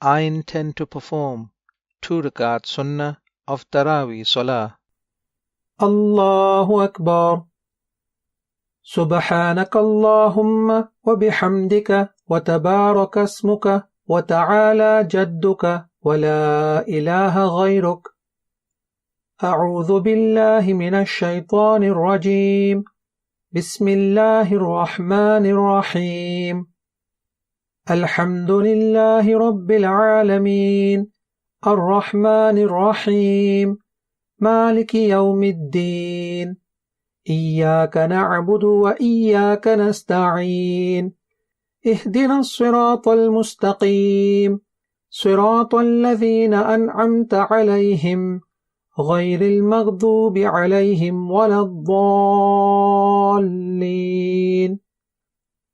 I intend to perform 2 rakat sunnah of Taraweeh Salah. Allahu Akbar. Subhanaka Allahumma wa bihamdika wa tabaraka ismuka wa ta'ala jadduka wa la ilaha ghayruk. A'udhu billahi minash shaytanir rajim. Bismillahir rahmanir rahim. Alhamdulillahi rabbil alamin. Ar-Rahmanir Rahim. Maliki yawmiddin. Iyyaka na'budu wa iyyaka nasta'in. Ihdina as-siratal mustaqim. Siratal ladhina an'amta 'alayhim. Ghayril maghdubi 'alayhim waladdallin.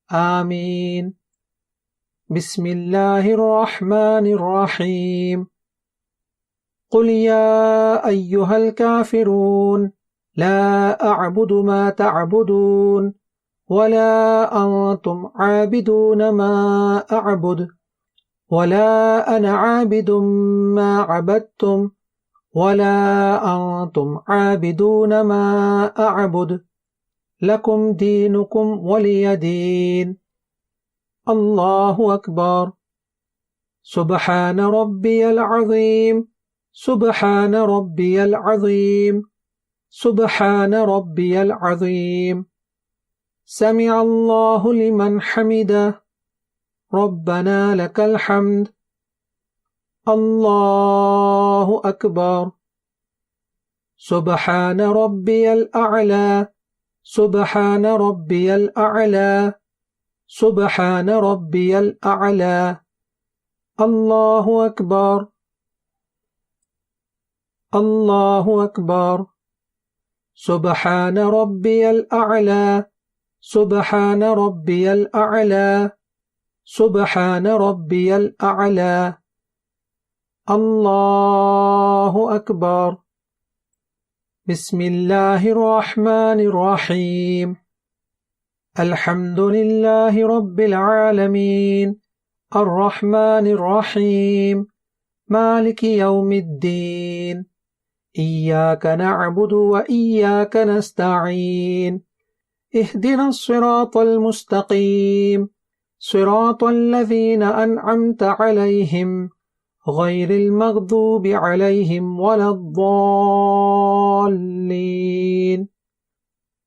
Amin. Bismillahir Rahmanir Rahim. قل يا أيها الكافرون لا أعبد ما تعبدون ولا أنتم عابدون ما أعبد ولا أنا عابد ما عبدتم ولا أنتم عابدون ما أعبد لكم دينكم ولي دين. الله أكبر. سبحان ربي العظيم. سبحان ربي العظيم. سبحان ربي العظيم. سمع الله لمن حمده. ربنا لك الحمد. الله أكبر. سبحان ربي الأعلى. سبحان ربي الأعلى. سبحان ربي الأعلى. الله أكبر. الله أكبر. سبحان ربي الأعلى. سبحان ربي الأعلى. سبحان ربي الأعلى. الله أكبر. بسم الله الرحمن الرحيم. الحمد لله رب العالمين. الرحمن الرحيم. مالك يوم الدين. إياك نعبد وإياك نستعين. اهدنا الصراط المستقيم. صراط الذين أنعمت عليهم غير المغضوب عليهم ولا الضالين.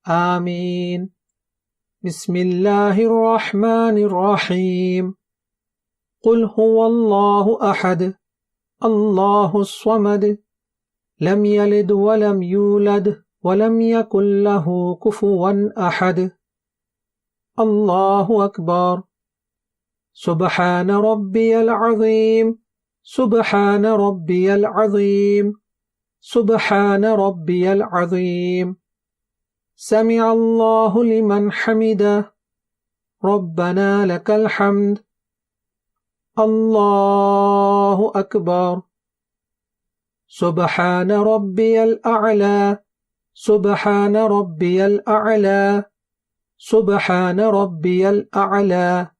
آمين. بسم الله الرحمن الرحيم. قل هو الله أحد الله الصمد لم يلد ولم يولد ولم يكن له كفوا أحد. الله أكبر. سبحان ربي العظيم. سبحان ربي العظيم. سبحان ربي العظيم. سمع الله لمن حمده. ربنا لك الحمد. الله أكبر. سبحان ربي الأعلى. سبحان ربي الأعلى. سبحان ربي الأعلى.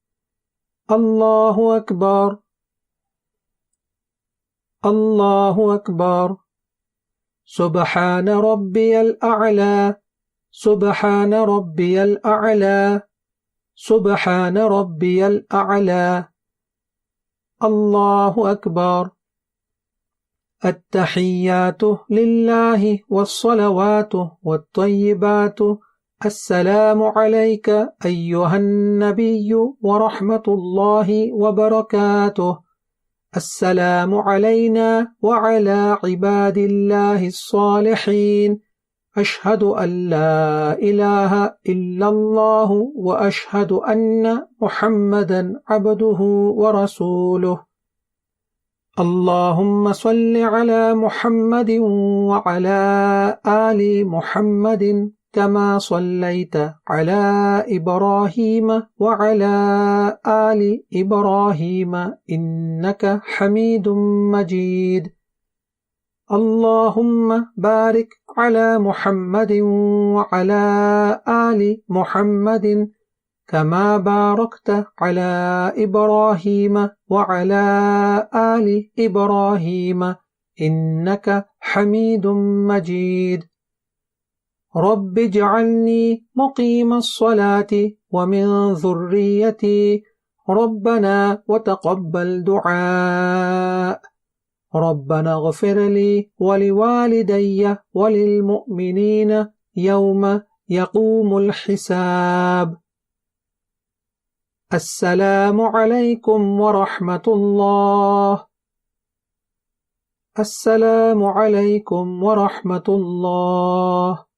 الله أكبر. الله أكبر. سبحان ربي الأعلى. سبحان ربي الأعلى. سبحان ربي الأعلى. الله أكبر. التحيات لله والصلوات والطيبات. السلام عليك أيها النبي ورحمة الله وبركاته. السلام علينا وعلى عباد الله الصالحين. أشهد أن لا إله إلا الله وأشهد أن محمدا عبده ورسوله. اللهم صل على محمد وعلى آل محمد كما صليت على إبراهيم وعلى آل إبراهيم إنك حميد مجيد. اللهم بارك على محمد وعلى آل محمد كما باركت على إبراهيم وعلى آل إبراهيم إنك حميد مجيد رب اجعلني مقيم الصلاة ومن ذريتي ربنا وتقبل دعاء ربنا اغفر لي ولوالدي وللمؤمنين يوم يقوم الحساب السلام عليكم ورحمة الله السلام عليكم ورحمة الله